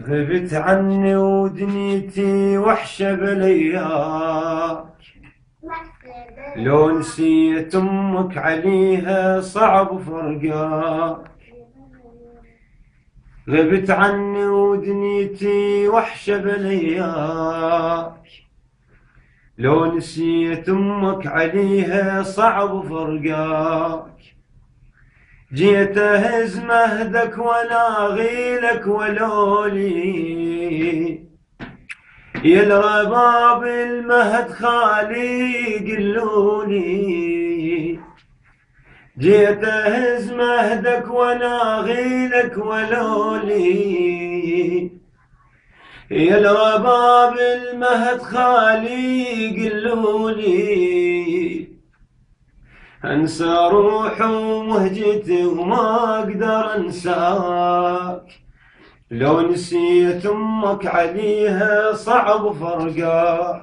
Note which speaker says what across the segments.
Speaker 1: غبت عني ودنيتي وحشة بلياك، لو نسيت امك عليها صعب فرقاك. غبت عني ودنيتي وحشة بلياك، لو نسيت امك عليها صعب فرقاك. جيت اهز مهدك ولا غيلك ولولي، يا الرباب المهد خالي قلولي. جيت اهز مهدك ولا غيلك ولولي، يا الرباب المهد خالي قلولي. انسى روح ومهجتي وما اقدر انساك، لو نسيت امك عليها صعب فرقاك.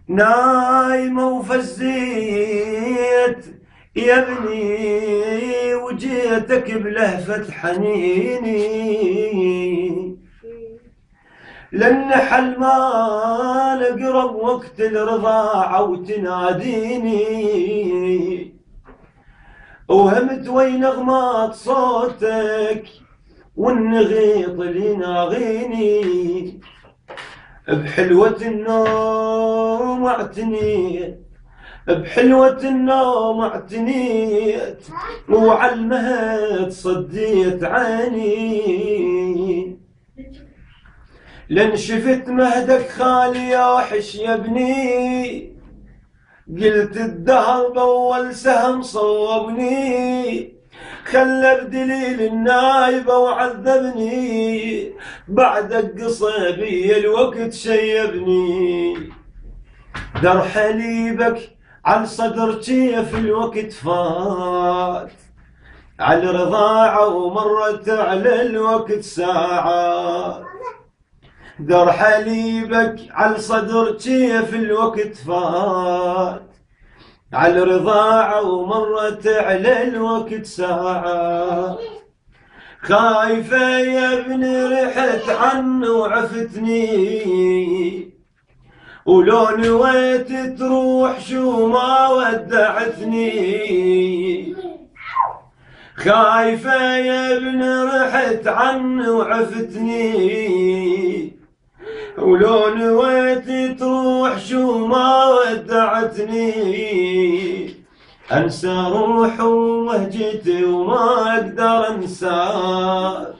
Speaker 1: نايمة وفزيت يا ابني وجيتك بلهفة حنيني، لان حل ما نقرب وقت الرضاعة وتناديني. وهمت وين نغمات صوتك والنغيط اللي ناغيني، بحلوة النوم اعتنيت، بحلوة النوم اعتنيت، وعالمهد صديت عيني. لن شفت مهدك خالي يا وحش يا ابني، قلت الدهر بأول سهم صوبني، خلى بدليل النايبة وعذبني، بعدك قصيبي الوقت شيبني. در حليبك على صدر كيف الوقت فات، على رضاعة ومرت على الوقت ساعات. در حليبك على صدر كيف الوقت فات، على رضاعة ومرت على الوقت ساعات. خايفة يا ابني رحت عنه وعفتني، ولو نويت تروح شو ما ودعتني. خايفة يا ابني رحت عنه وعفتني، ولو نويت تروح شو ما ودعتني. انسى روح ومهجتي وما اقدر انساك،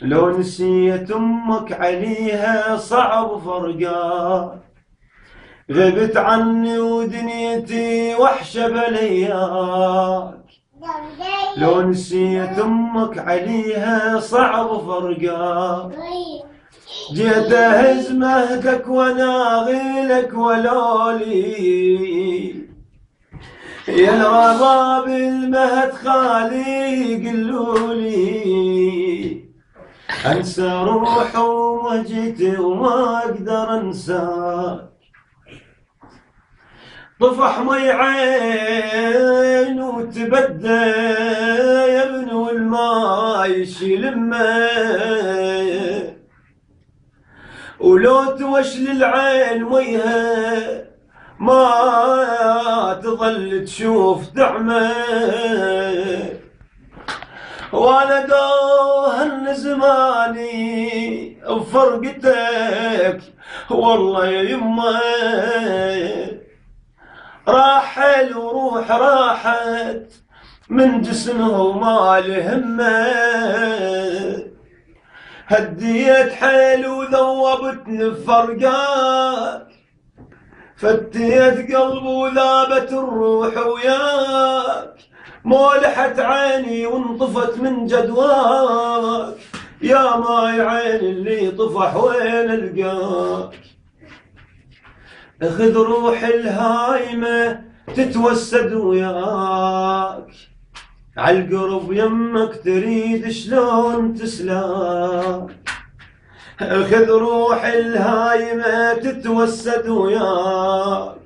Speaker 1: لو نسيت امك عليها صعب فرقاك. غبت عني ودنيتي وحشة بلياك، لو نسيت امك عليها صعب فرقاك. جيت اهز مهدك وانا غيلك ولولي، يا الرباب المهد خالي قلولي. انسى روح ومهجتي وما اقدر انساك. طفح مي عين وتبدى يا ابن والماء يشيل الماء، ولو توشل العين ويها ما تظل تشوف دعمه. وانا دوهن زماني بفرقتك والله يا يمه، راحل وروح راحت من جسمه وما له همه. هديت حيل وذوبتني بفرقاك، فتيت قلب وذابت الروح وياك. مولحت عيني وانطفت من جدواك، يا ماي عين اللي طفح وين القاك. اخذ روح الهايمة تتوسد وياك، عالقرب يمك تريد شلون تسلاك. اخذ روح الهايمة تتوسد وياك،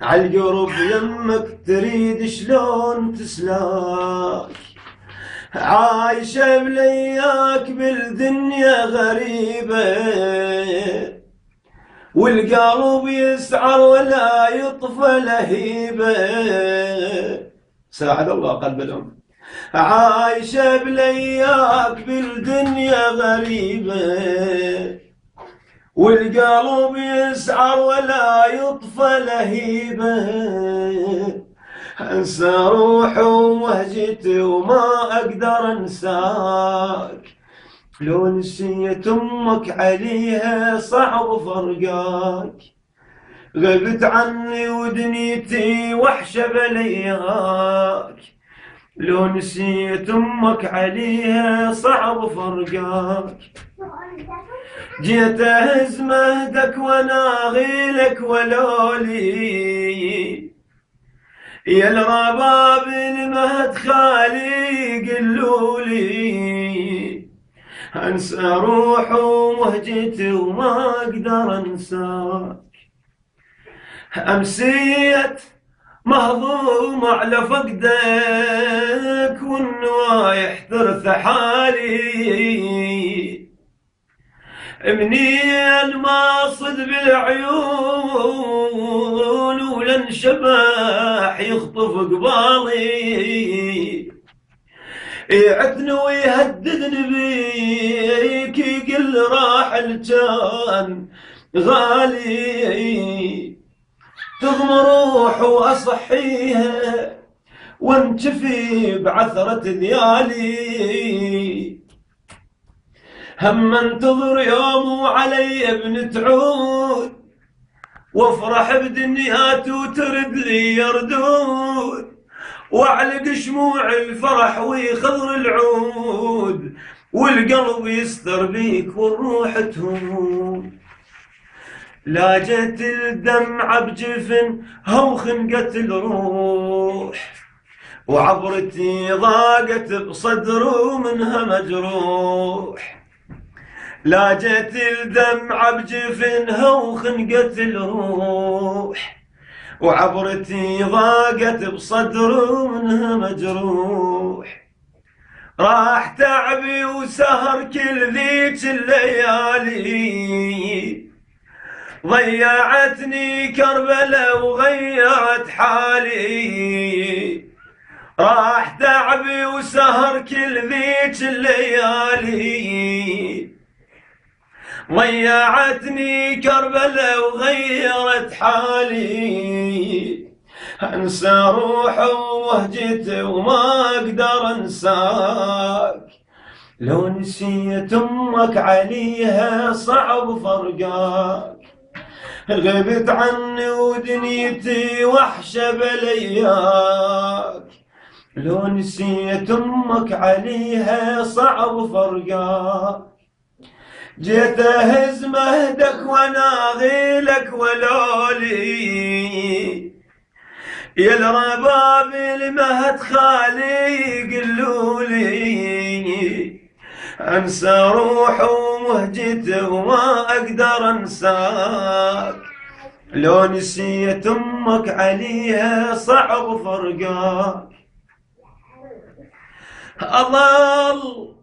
Speaker 1: عالقرب يمك تريد شلون تسلاك. عايشة بلياك بالدنيا غريبة، والقلب يسعر ولا يطفى لهيبة. ساعد الله قلب الأم. عايشة بلياك بالدنيا غريبة، والقلب يسعر ولا يطفى لهيبة. انسى روحي ومهجتي وما اقدر انساك، لو نسيت امك عليها صعب فرقاك. غبت عني ودنيتي وحشة بلياك، لو نسيت امك عليها صعب فرقاك. جيت اهز مهدك وناغيلك ولولي، يا الرباب المهد خالي قلولي. انسى روحي ومهجتي وما اقدر انساك. امسيت مهضوم على فقدك والنوايح ترث حالي، منين ما صد بالعيون ولن شبح يخطف قبالي. يعدني ويهددني بيك يقل راحل كان غالي، تغمر روح واصحيها وانشفي بعثرة ذيالي. هم انتظر يوم وعلي ابن تعود، وافرح بدنيات وترد لي يردود، واعلق شموع الفرح ويخضر العود، والقلب يستر بيك والروح تهون. لاجت الدمعة بجفن هو خنقت الروح، وعبرتي ضاقت بصدر ومنها مجروح. لاجت الدمعة بجفنها وخنقت الروح، وعبرتي ضاقت بصدر ومنها مجروح. راح تعبي وسهر كل ذيك الليالي، ضيعتني كربلة وغيرت حالي. راح تعبي وسهر كل ذيك الليالي، ضيعتني كربلة وغيرت حالي. انسى روحي ووهجتي وما اقدر انساك، لو نسيت امك عليها صعب فرقاك. غبت عني ودنيتي وحشة بلياك، لو نسيت امك عليها صعب فرقاك. جيت اهز مهدك وناغيلك ولولي، يا الرباب المهد خالي قلولي. انسى روحي ومهجتي وما اقدر انساك، لو نسيت امك عليها صعب فرقاك. اظل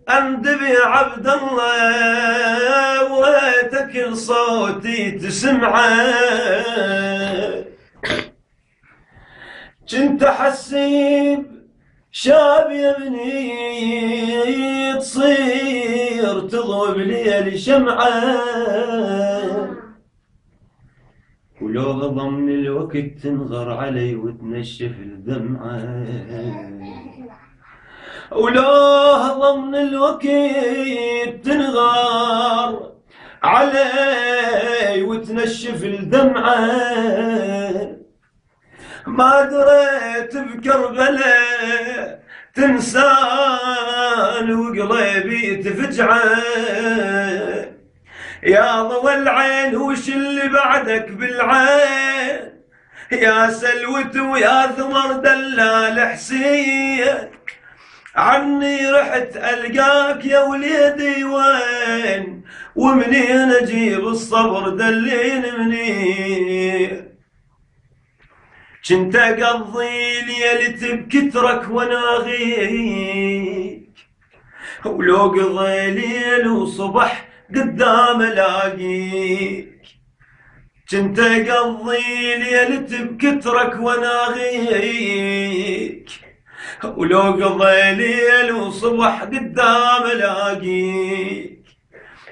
Speaker 1: اندبي عبد الله ويتكل صوتي تسمعه، كنت حسيب شاب يا ابني تصير تضوي بليل شمعه، ولو ضمن الوقت تنغر علي وتنشف الدمعه، ولو ضمن الوقت تنغر علي وتنشف الدمعه. ما دريت بكربلاء تنسان وقلبي تفجعه، يا ضوى العين وش اللي بعدك بالعين، يا سلوت ويا ثمر دلال حسين. عني رحت ألقاك يا وليدي وين، ومنين أجيب الصبر دلين منين. كنت أقضي ليلتي بكترك وناغي، ولو قضي ليل وصبح قدام الاقيك، جنت اقضي ليلتي بكترك وناغيك، ولو قضي ليل وصبح قدام الاقيك،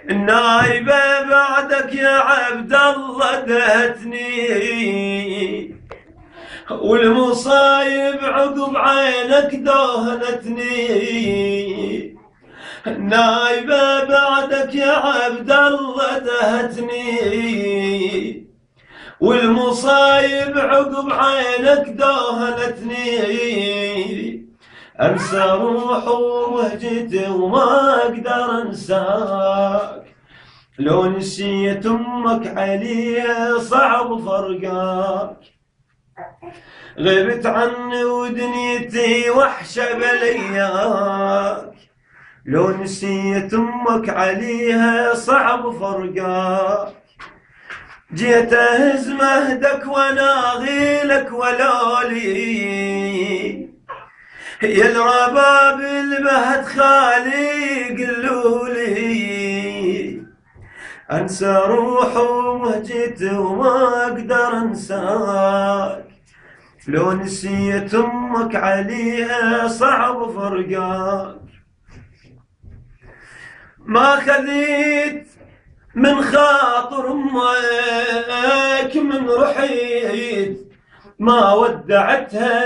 Speaker 1: النايبة بعدك يا عبد الله دهتني، والمصايب عقب عينك دهنتني، النايبة بعدك يا عبد الله دهتني، والمصايب عقب عينك دهنتني، انسى روح وهجتي وما اقدر انساك، لو نسيت امك عليها صعب فرقاك، غبت عني ودنيتي وحشة بلياك، لو نسيت امك عليها صعب فرقاك، جيت اهز مهدك وناغيلك ولولي، يا الرباب المهد خالي قلولي، انسى روح ومهجتي وما اقدر انساك، لو نسيت امك عليها صعب فرقاك، ما خذيت من خاطر امك من رحيت ما ودعتها،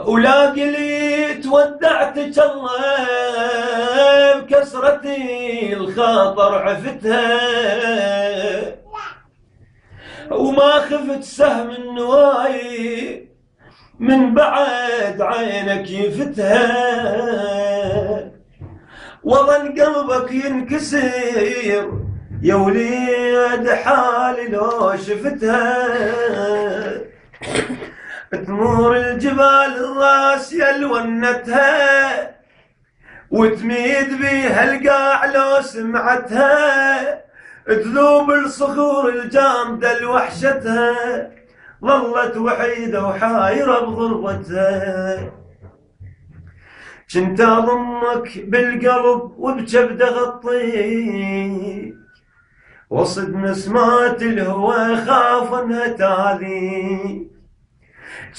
Speaker 1: ولا قليت ودعتك الله بكسرتي الخاطر عفتها، وما خفت سهم النواي من بعد عينك يفتها، وظن قلبك ينكسر يا وليد حالي لو شفتها، تمور الجبال الراسية لونتها، وتميد بيها القاع لو سمعتها، تذوب الصخور الجامدة لوحشتها، ظلت وحيدة وحايرة بغربتها، كنت اضمك بالقلب وبجبد اغطيك، وصد نسمات الهوى خاف انها تاذيك،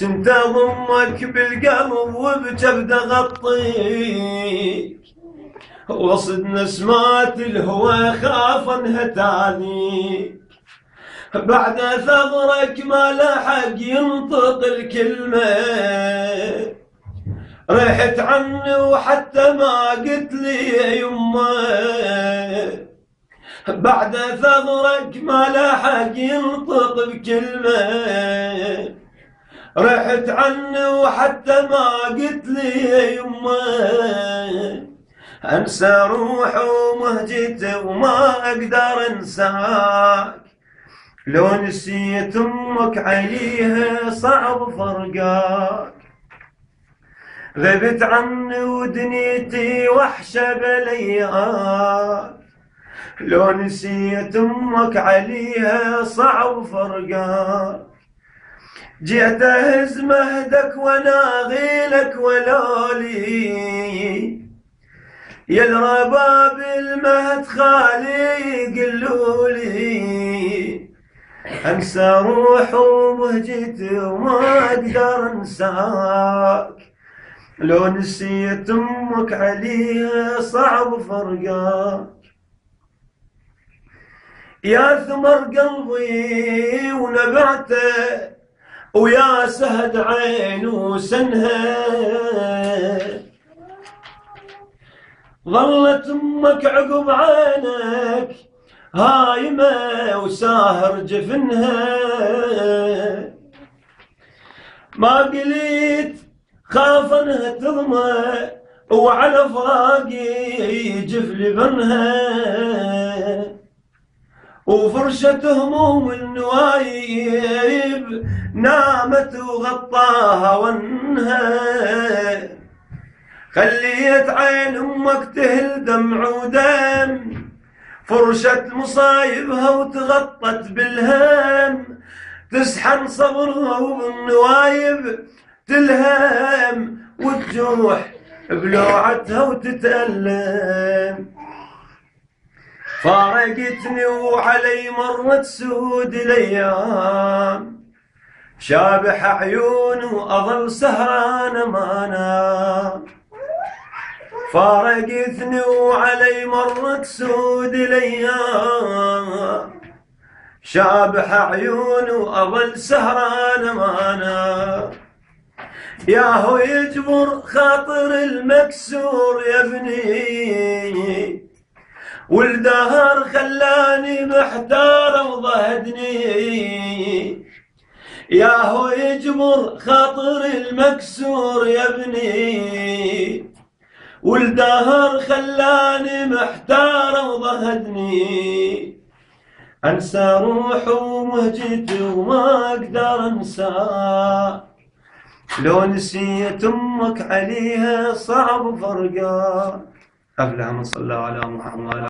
Speaker 1: كنت اضمك بالقلب وبجبد اغطيك، وصد نسمات الهوى خاف انها تاذيك، بعد ثغرك ما لحق ينطق الكلمة، رحت عني وحتى ما قلت لي يا يمه، بعد ثغرك ما لحق ينطق بكلمة، رحت عني وحتى ما قلت لي يا يمه، انسى روحي ومهجتي وما اقدر انساك، لو نسيت امك عليها صعب فرقاك، غبت عني ودنيتي وحشة بلياك، لو نسيت امك عليها صعب فرقاك، جيت اهز مهدك وناغيلك ولولي، يا الرباب المهد خالي قلولي، انسى روح ومهجتي وما اقدر انساك، لو نسيت امك عليها صعب فرقاك، يا ثمر قلبي ونبعته ويا سهد عين وسنها، ظلت امك عقب عينك هايمة وساهر جفنها، ما قليت خاف انها تظمأ وعلى فراقي يجف لبنها، وفرشة هموم النوايب نامت وغطاها ونها، خليت عين امك تهل دمع ودم، فرشة مصايبها وتغطت بالهم، تسحن صبرها وبالنوايب تلهم، وتجوح بلوعتها وتتألم. فارقتني وعلي مرت سود الأيام، شابح عيون وأظل سهران ما نام. فارقتني وعلي مرت سود الأيام، شابح عيون وأظل سهران ما نام. ياهو يجبر خاطر المكسور يا ابني، والدهر خلاني محتار وضهدني. ياهو يجبر خاطر المكسور يا ابني، والدهر خلاني محتار وضهدني. انسى روحي ومهجتي وما اقدر انسى، لو نسيت امك عليها صعب فرقا. اللهم صل على محمد.